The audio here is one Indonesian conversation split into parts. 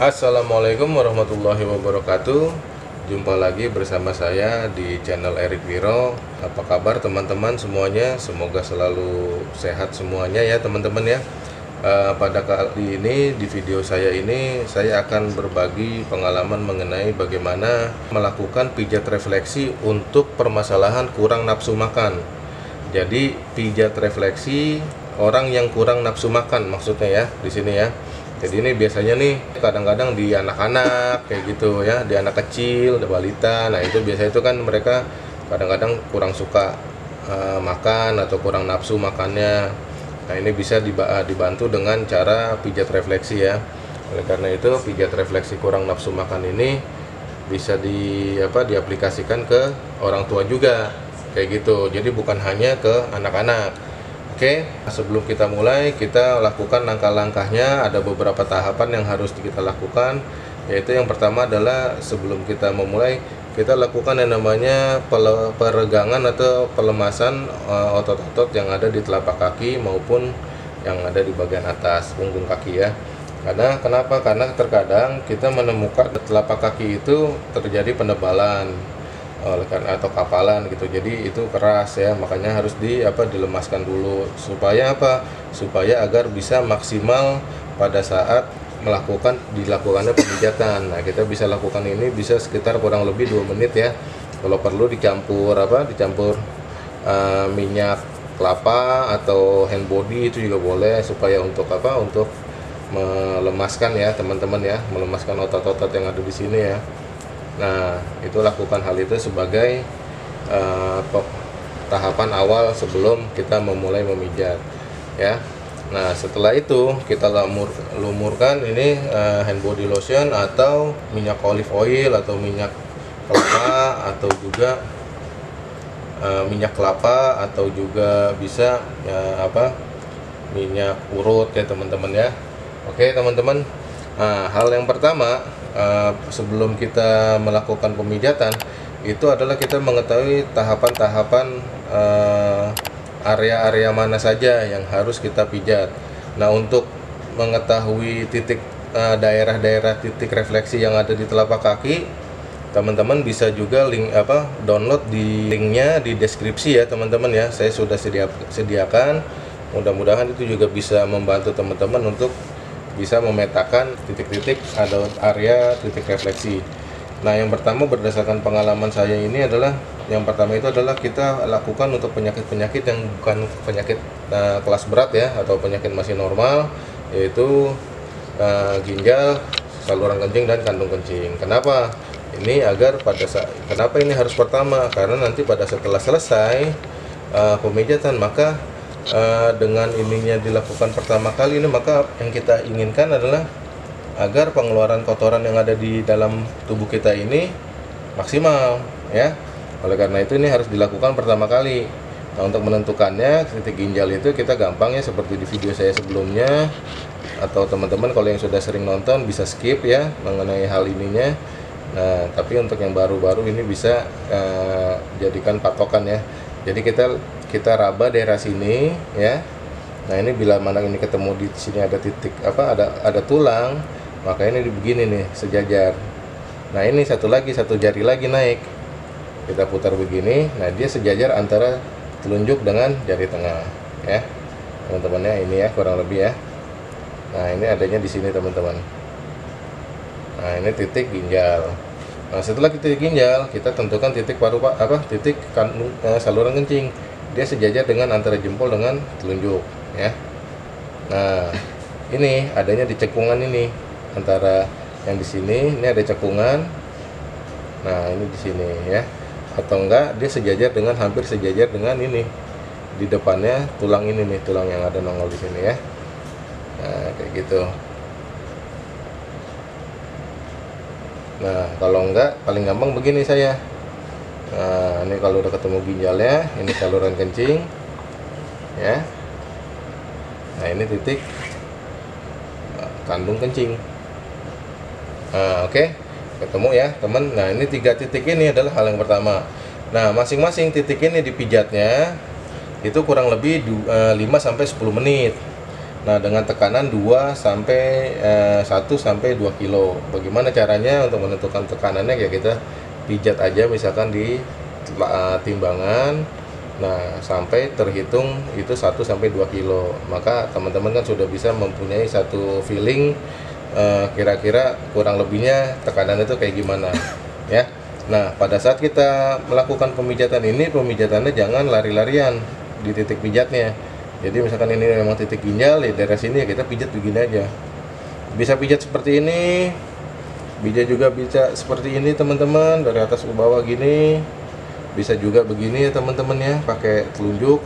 Assalamualaikum warahmatullahi wabarakatuh. Jumpa lagi bersama saya di channel Erik Wiro. Apa kabar teman-teman semuanya? Semoga selalu sehat semuanya ya teman-teman ya. Pada kali ini di video saya ini saya akan berbagi pengalaman mengenai bagaimana melakukan pijat refleksi untuk permasalahan kurang nafsu makan. Jadi pijat refleksi orang yang kurang nafsu makan maksudnya ya di sini ya. Jadi ini biasanya nih kadang-kadang di anak-anak kayak gitu ya, di anak kecil, di balita. Nah itu biasanya itu kan mereka kadang-kadang kurang suka makan atau kurang nafsu makannya. Nah ini bisa dibantu dengan cara pijat refleksi ya. Oleh karena itu pijat refleksi kurang nafsu makan ini bisa diaplikasikan ke orang tua juga kayak gitu. Jadi bukan hanya ke anak-anak. Oke, sebelum kita mulai, kita lakukan langkah-langkahnya. Ada beberapa tahapan yang harus kita lakukan, yaitu yang pertama adalah sebelum kita memulai, kita lakukan yang namanya peregangan atau pelemasan otot-otot yang ada di telapak kaki maupun yang ada di bagian atas punggung kaki ya. Kenapa? Karena terkadang kita menemukan telapak kaki itu terjadi penebalan atau kapalan gitu, jadi itu keras ya, makanya harus dilemaskan dulu supaya supaya agar bisa maksimal pada saat dilakukannya pemijatan. Nah kita bisa lakukan ini bisa sekitar kurang lebih 2 menit ya. Kalau perlu dicampur minyak kelapa atau hand body itu juga boleh, supaya untuk melemaskan ya teman-teman ya, melemaskan otot-otot yang ada di sini ya. Nah, itu lakukan hal itu sebagai tahapan awal sebelum kita memulai memijat ya. Nah, setelah itu kita lumurkan ini hand body lotion atau minyak olive oil atau minyak kelapa atau juga minyak kelapa atau juga bisa minyak urut ya teman-teman ya. Oke, teman-teman. Nah, hal yang pertama sebelum kita melakukan pemijatan itu adalah kita mengetahui tahapan-tahapan area-area mana saja yang harus kita pijat. Nah, untuk mengetahui daerah-daerah titik refleksi yang ada di telapak kaki, teman-teman bisa juga download di linknya di deskripsi ya teman-teman ya. Saya sudah sediakan. Mudah-mudahan itu juga bisa membantu teman-teman untuk bisa memetakan titik-titik atau area titik refleksi. Nah, yang pertama berdasarkan pengalaman saya ini adalah yang pertama itu adalah kita lakukan untuk penyakit-penyakit yang bukan penyakit kelas berat ya, atau penyakit masih normal, yaitu ginjal, saluran kencing dan kandung kencing. Kenapa? Kenapa ini harus pertama? Karena nanti setelah selesai pemijatan, maka dengan ininya dilakukan pertama kali ini, maka yang kita inginkan adalah agar pengeluaran kotoran yang ada di dalam tubuh kita ini maksimal ya. Oleh karena itu ini harus dilakukan pertama kali. Nah, untuk menentukannya titik ginjal itu kita gampang ya, seperti di video saya sebelumnya, atau teman-teman kalau yang sudah sering nonton bisa skip ya mengenai hal ininya. Nah, tapi untuk yang baru-baru ini bisa jadikan patokan ya. Jadi kita raba daerah sini ya. Nah, ini bila mana ini ketemu di sini ada titik ada tulang, maka ini begini nih sejajar. Nah, ini satu jari lagi naik. Kita putar begini. Nah, dia sejajar antara telunjuk dengan jari tengah ya. Teman-teman ya, ini ya kurang lebih ya. Nah, ini adanya di sini teman-teman. Nah, ini titik ginjal. Nah, setelah titik ginjal, kita tentukan titik saluran kencing. Dia sejajar dengan antara jempol dengan telunjuk ya. Nah, ini adanya di cekungan ini, antara yang di sini ini ada cekungan. Nah, ini di sini ya. Atau enggak dia hampir sejajar dengan ini. Di depannya tulang ini nih, tulang yang ada nongol di sini ya. Nah, kayak gitu. Nah, kalau enggak paling gampang begini saya. Nah, ini kalau udah ketemu ginjalnya, ini saluran kencing ya. Nah, ini titik kandung kencing. Nah, oke. Ketemu ya teman. Nah, ini 3 titik ini adalah hal yang pertama. Nah, masing-masing titik ini dipijatnya itu kurang lebih 5-10 menit. Nah, dengan tekanan 2 sampai 1 sampai 2 kilo. Bagaimana caranya untuk menentukan tekanannya? Ya kita pijat aja misalkan di timbangan. Nah, sampai terhitung itu 1 sampai 2 kilo. Maka teman-teman kan sudah bisa mempunyai satu feeling kira-kira kurang lebihnya tekanan itu kayak gimana, ya. Nah, pada saat kita melakukan pemijatan ini, pemijatannya jangan lari-larian di titik pijatnya. Jadi misalkan ini memang titik ginjal, ya daerah sini ya kita pijat begini aja. Bisa pijat seperti ini, bisa juga bisa seperti ini teman-teman, dari atas ke bawah gini. Bisa juga begini ya teman-teman ya, pakai telunjuk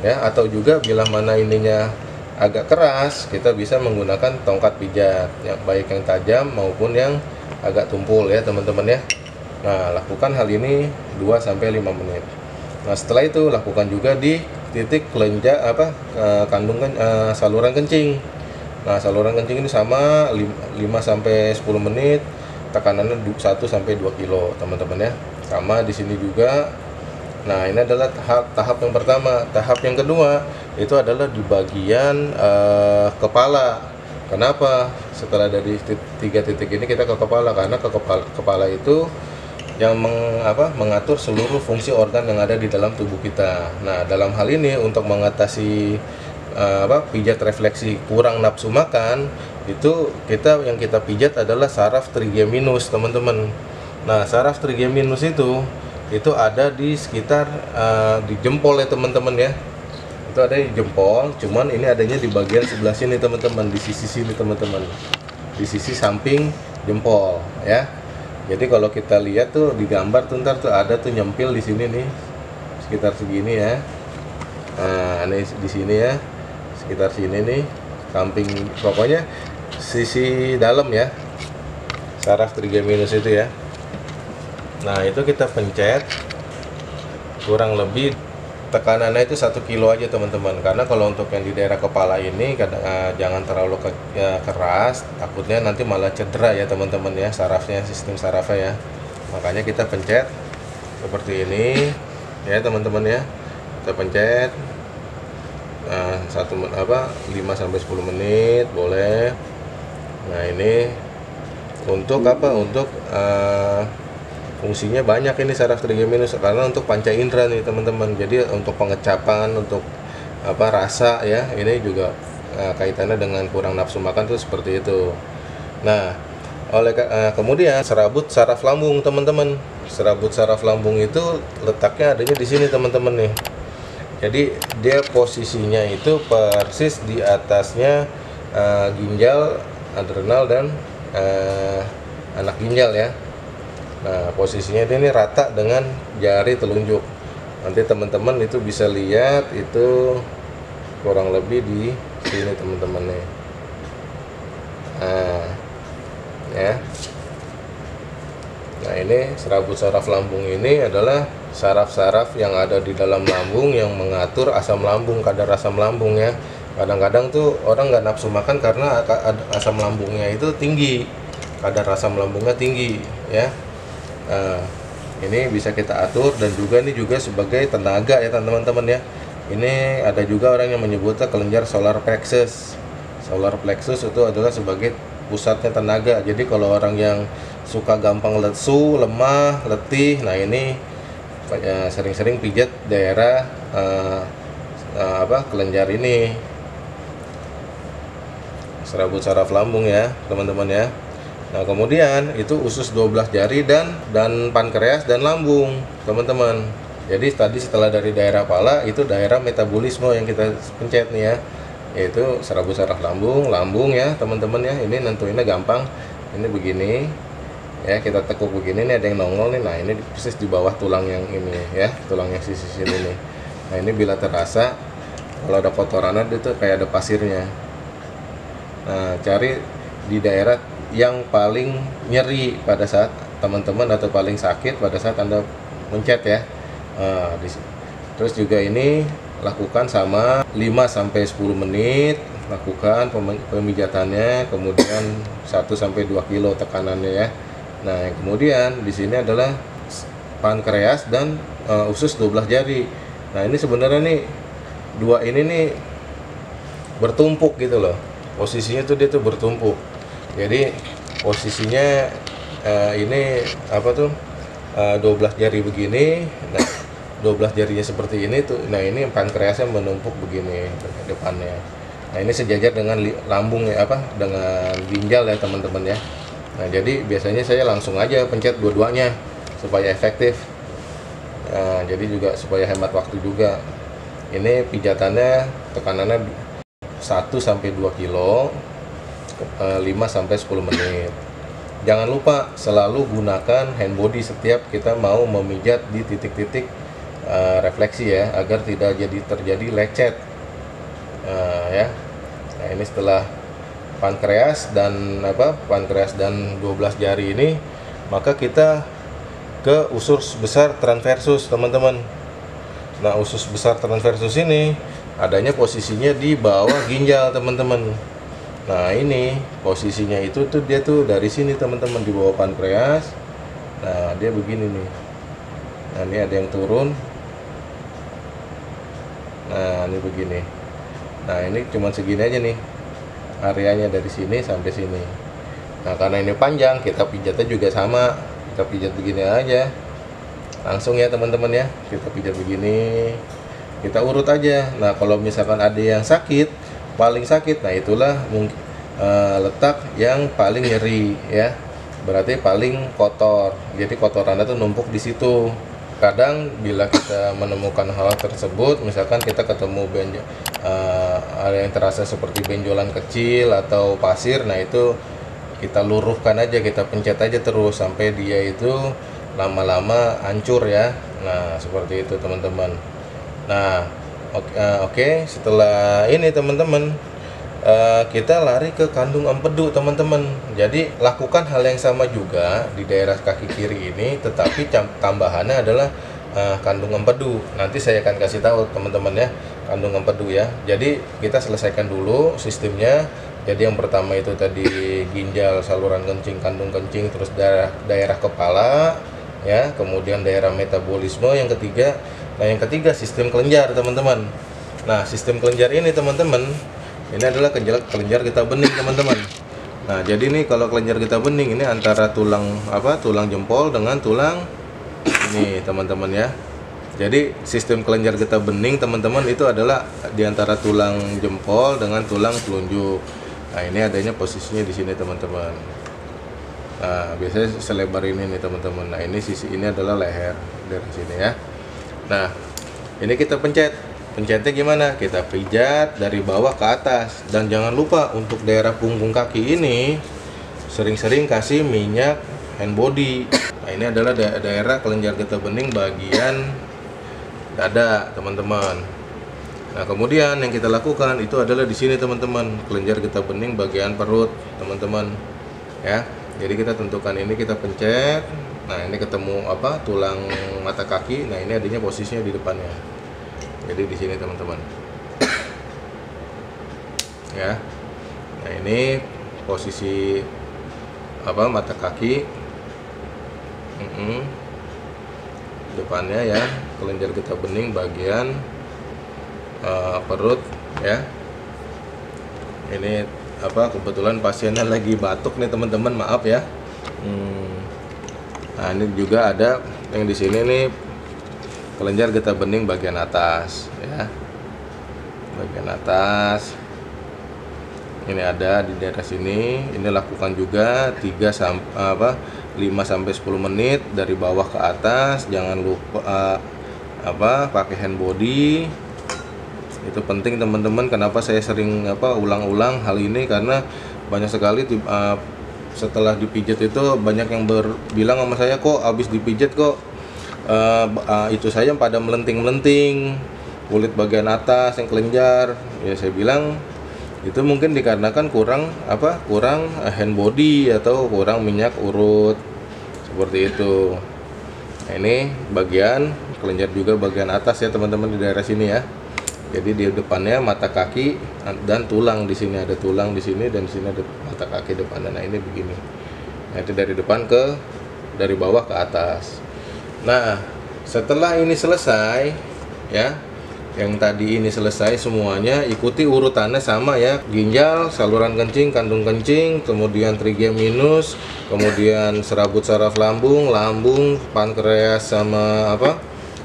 ya, atau juga bila mana ininya agak keras, kita bisa menggunakan tongkat pijat, yang baik yang tajam maupun yang agak tumpul ya teman-teman ya. Nah, lakukan hal ini 2 sampai 5 menit. Nah, setelah itu lakukan juga di titik kelenjar kandungan saluran kencing. Nah, saluran kencing ini sama 5 sampai 10 menit, tekanannya 1 sampai 2 kilo teman-teman ya. Sama di sini juga. Nah, ini adalah tahap yang pertama. Tahap yang kedua itu adalah di bagian kepala. Kenapa setelah dari 3 titik ini kita ke kepala? Karena ke kepala itu yang mengatur seluruh fungsi organ yang ada di dalam tubuh kita. Nah, dalam hal ini untuk mengatasi pijat refleksi kurang nafsu makan, itu yang kita pijat adalah saraf trigeminus teman-teman. Nah, saraf trigeminus itu ada di sekitar di jempol ya teman-teman ya. Itu ada di jempol, cuman ini adanya di bagian sebelah sini teman-teman, di sisi sini teman-teman, di sisi samping jempol ya. Jadi kalau kita lihat tuh di gambar tuh ntar tuh ada tuh nyempil di sini nih, sekitar segini ya. Nah, ini di sini ya, sekitar sini nih, samping, pokoknya sisi dalam ya, saraf trigeminus itu ya. Nah, itu kita pencet kurang lebih tekanannya itu 1 kilo aja teman-teman, karena kalau untuk yang di daerah kepala ini jangan terlalu keras, takutnya nanti malah cedera ya teman-teman ya, sarafnya, sistem sarafnya ya. Makanya kita pencet seperti ini ya teman-teman ya, kita pencet 5 sampai 10 menit boleh. Nah, ini untuk untuk fungsinya banyak ini saraf trigeminus, karena untuk panca indera nih teman-teman. Jadi untuk pengecapan, untuk rasa ya, ini juga kaitannya dengan kurang nafsu makan tuh seperti itu. Nah, kemudian serabut saraf lambung teman-teman. Serabut saraf lambung itu letaknya adanya di sini teman-teman nih. Jadi dia posisinya itu persis di atasnya ginjal, adrenal, dan anak ginjal ya. Nah, posisinya ini rata dengan jari telunjuk. Nanti teman-teman itu bisa lihat itu kurang lebih di sini teman-teman nih. Nah, ya. Nah, ini serabut saraf lambung ini adalah saraf-saraf yang ada di dalam lambung yang mengatur asam lambung, kadar asam lambung ya. Kadang-kadang tuh orang nggak nafsu makan karena asam lambungnya itu tinggi, kadar asam lambungnya tinggi ya. Nah, ini bisa kita atur, dan juga ini juga sebagai tenaga ya teman-teman ya. Ini ada juga orang yang menyebutnya kelenjar solar plexus. Solar plexus itu adalah sebagai pusatnya tenaga. Jadi kalau orang yang suka gampang lesu, lemah, letih, nah ini sering-sering pijat daerah kelenjar ini, serabut saraf lambung ya teman-teman ya. Nah, kemudian itu usus 12 jari dan pankreas dan lambung teman-teman. Jadi tadi setelah dari daerah pala itu daerah metabolisme yang kita pencet nih ya, yaitu serabut saraf lambung ya teman-teman ya. Ini nentuinnya gampang, ini begini ya, kita tekuk begini nih, ada yang nongol nih. Nah, ini persis di bawah tulang yang ini ya, tulang yang sisi sini nih. Nah, ini bila terasa kalau ada kotoran itu kayak ada pasirnya. Nah, cari di daerah yang paling nyeri pada saat teman-teman, atau paling sakit pada saat Anda mencet ya. Terus juga ini lakukan sama 5 sampai 10 menit, lakukan pemijatannya, kemudian 1 sampai 2 kilo tekanannya ya. Nah, kemudian di sini adalah pankreas dan usus 12 jari. Nah, ini sebenarnya nih dua ini nih bertumpuk gitu loh. Posisinya tuh dia tuh bertumpuk. Jadi posisinya ini apa tuh 12 jari begini. Nah, 12 jarinya seperti ini tuh. Nah, ini pankreasnya menumpuk begini depannya. Nah, ini sejajar dengan lambung ya, apa dengan ginjal ya teman-teman ya. Nah, jadi biasanya saya langsung aja pencet dua-duanya supaya efektif. Nah, jadi juga supaya hemat waktu juga. Ini pijatannya tekanannya 1-2 kilo, 5-10 menit. Jangan lupa selalu gunakan hand body setiap kita mau memijat di titik-titik refleksi ya, agar tidak terjadi lecet. Ya. Nah, ini setelah pankreas dan pankreas dan 12 jari ini, maka kita ke usus besar transversus teman-teman. Nah, usus besar transversus ini adanya posisinya di bawah ginjal teman-teman. Nah, ini posisinya itu tuh dia tuh dari sini teman-teman, di bawah pankreas. Nah, dia begini nih. Nah, ini ada yang turun. Nah, ini begini. Nah, ini cuma segini aja nih areanya, dari sini sampai sini. Nah, karena ini panjang, kita pijatnya juga sama. Kita pijat begini aja langsung ya teman-teman ya, kita pijat begini, kita urut aja. Nah, kalau misalkan ada yang sakit, paling sakit, nah itulah mungkin letak yang paling nyeri ya, berarti paling kotor. Jadi kotorannya tuh numpuk di situ. Kadang bila kita menemukan hal tersebut, misalkan kita ketemu ada yang terasa seperti benjolan kecil atau pasir, nah itu kita luruhkan aja, kita pencet aja terus sampai dia itu lama-lama hancur ya. Nah, seperti itu teman-teman. Nah, oke. Setelah ini teman-teman, kita lari ke kandung empedu teman-teman. Jadi lakukan hal yang sama juga di daerah kaki kiri ini, tetapi tambahannya adalah kandung empedu. Nanti saya akan kasih tahu teman-teman ya, kandung empedu ya. Jadi kita selesaikan dulu sistemnya. Jadi yang pertama itu tadi ginjal, saluran kencing, kandung kencing, terus daerah kepala ya, kemudian daerah metabolisme yang ketiga. Nah, yang ketiga sistem kelenjar teman-teman. Nah, sistem kelenjar ini teman-teman, ini adalah kelenjar getah bening teman-teman. Nah, jadi ini kalau kelenjar getah bening ini antara tulang jempol dengan tulang ini teman-teman ya. Jadi sistem kelenjar getah bening teman-teman itu adalah di antara tulang jempol dengan tulang telunjuk. Nah, ini adanya posisinya di sini teman-teman. Nah, biasanya selebar ini nih teman-teman. Nah, ini sisi ini adalah leher dari sini ya. Nah, ini kita pencet. Pencetnya gimana? Kita pijat dari bawah ke atas. Dan jangan lupa untuk daerah punggung kaki ini sering-sering kasih minyak hand body. Nah, ini adalah daerah kelenjar getah bening bagian dada teman-teman. Nah, kemudian yang kita lakukan itu adalah di sini teman-teman, kelenjar getah bening bagian perut teman-teman ya. Jadi kita tentukan ini, kita pencet. Nah, ini ketemu tulang mata kaki. Nah, ini adanya posisinya di depannya. Jadi di sini teman-teman ya. Nah, ini posisi mata kaki depannya ya, kelenjar getah bening bagian perut ya. Ini kebetulan pasiennya lagi batuk nih teman-teman, maaf ya. Nah, ini juga ada yang di sini nih, kelenjar getah bening bagian atas ya, bagian atas ini ada di daerah sini. Ini lakukan juga 5-10 menit dari bawah ke atas. Jangan lupa pakai hand body. Itu penting teman-teman. Kenapa saya sering ulang-ulang hal ini, karena banyak sekali setelah dipijat itu banyak yang bilang sama saya, kok habis dipijat kok itu saya pada melenting-melenting kulit bagian atas yang kelenjar. Ya, saya bilang itu mungkin dikarenakan kurang hand body atau kurang minyak urut, seperti itu. Nah, ini bagian kelenjar juga bagian atas ya teman-teman, di daerah sini ya. Jadi di depannya mata kaki dan tulang, di sini ada tulang di sini, dan di sini ada mata kaki depannya. Nah, ini begini. Nah, itu dari bawah ke atas. Nah, setelah ini selesai ya, yang tadi ini selesai semuanya, ikuti urutannya sama ya. Ginjal, saluran kencing, kandung kencing, kemudian trigeminus, kemudian serabut saraf lambung, lambung, pankreas sama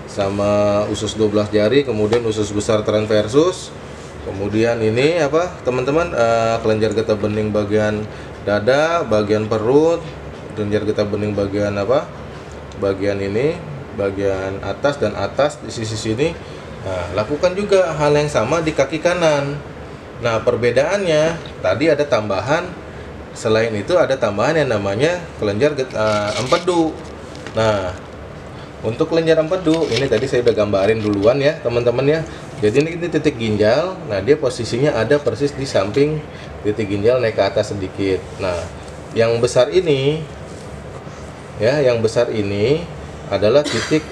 sama usus 12 jari, kemudian usus besar transversus, kemudian ini teman-teman, kelenjar getah bening bagian dada, bagian perut, kelenjar getah bening bagian bagian ini, bagian atas dan atas di sisi sini. Nah, lakukan juga hal yang sama di kaki kanan. Nah, perbedaannya tadi ada tambahan, selain itu ada tambahan yang namanya kelenjar empedu. Nah, untuk kelenjar empedu ini tadi saya udah gambarin duluan ya teman-teman ya. Jadi ini titik ginjal. Nah, dia posisinya ada persis di samping titik ginjal, naik ke atas sedikit. Nah, yang besar ini ya, yang besar ini adalah titik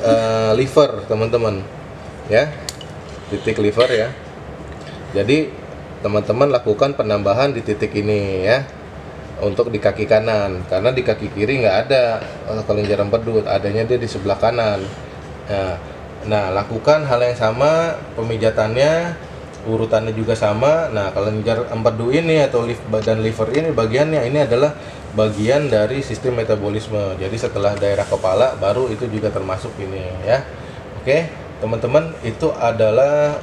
liver teman-teman ya, titik liver ya. Jadi teman-teman lakukan penambahan di titik ini ya, untuk di kaki kanan, karena di kaki kiri nggak ada kelenjar empedu, adanya dia di sebelah kanan. Nah, lakukan hal yang sama, pemijatannya urutannya juga sama. Nah, kelenjar empedu ini atau dan liver ini bagiannya ini adalah bagian dari sistem metabolisme. Jadi setelah daerah kepala baru itu juga termasuk ini ya. Oke, teman-teman, itu adalah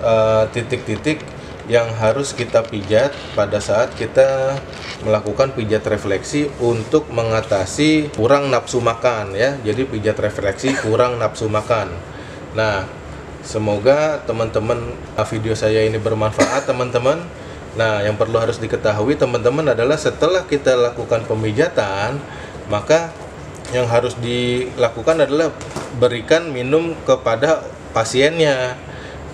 titik-titik yang harus kita pijat pada saat kita melakukan pijat refleksi untuk mengatasi kurang nafsu makan ya. Jadi pijat refleksi kurang nafsu makan. Nah, semoga teman-teman video saya ini bermanfaat teman-teman. Nah, yang perlu harus diketahui teman-teman adalah setelah kita lakukan pemijatan, maka yang harus dilakukan adalah berikan minum kepada pasiennya.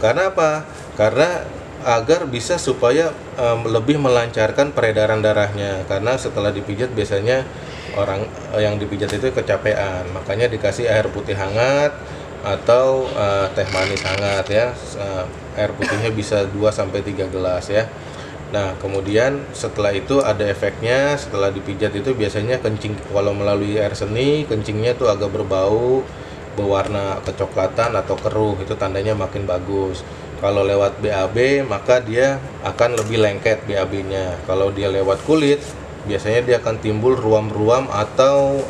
Karena apa? Karena agar bisa supaya lebih melancarkan peredaran darahnya. Karena setelah dipijat biasanya orang yang dipijat itu kecapean, makanya dikasih air putih hangat atau teh manis hangat ya. Air putihnya bisa 2-3 gelas ya. Nah, kemudian setelah itu ada efeknya. Setelah dipijat itu biasanya kencing, kalau melalui air seni kencingnya tuh agak berbau, berwarna kecoklatan atau keruh, itu tandanya makin bagus. Kalau lewat BAB maka dia akan lebih lengket BAB-nya. Kalau dia lewat kulit biasanya dia akan timbul ruam-ruam atau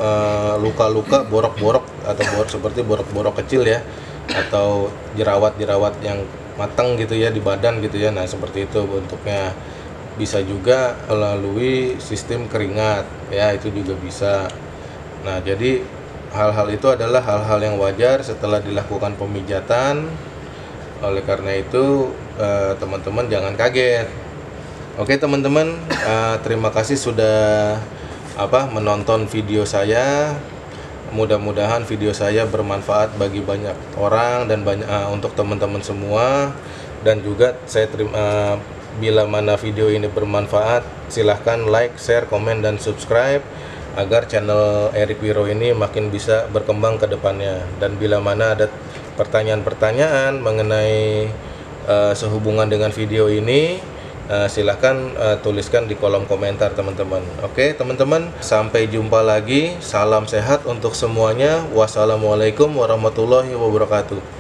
luka-luka, borok-borok atau seperti borok-borok kecil ya, atau jerawat-jerawat yang matang gitu ya di badan gitu ya. Nah, seperti itu bentuknya. Bisa juga melalui sistem keringat ya, itu juga bisa. Nah, jadi hal-hal itu adalah hal-hal yang wajar setelah dilakukan pemijatan. Oleh karena itu teman-teman jangan kaget. Oke teman-teman, terima kasih sudah menonton video saya. Mudah-mudahan video saya bermanfaat bagi banyak orang dan untuk teman-teman semua. Dan juga saya bila mana video ini bermanfaat, silahkan like, share, komen, dan subscribe agar channel Erik Wiro ini makin bisa berkembang ke depannya. Dan bila mana ada pertanyaan-pertanyaan mengenai sehubungan dengan video ini, silahkan tuliskan di kolom komentar teman-teman. Oke teman-teman, sampai jumpa lagi. Salam sehat untuk semuanya. Wassalamualaikum warahmatullahi wabarakatuh.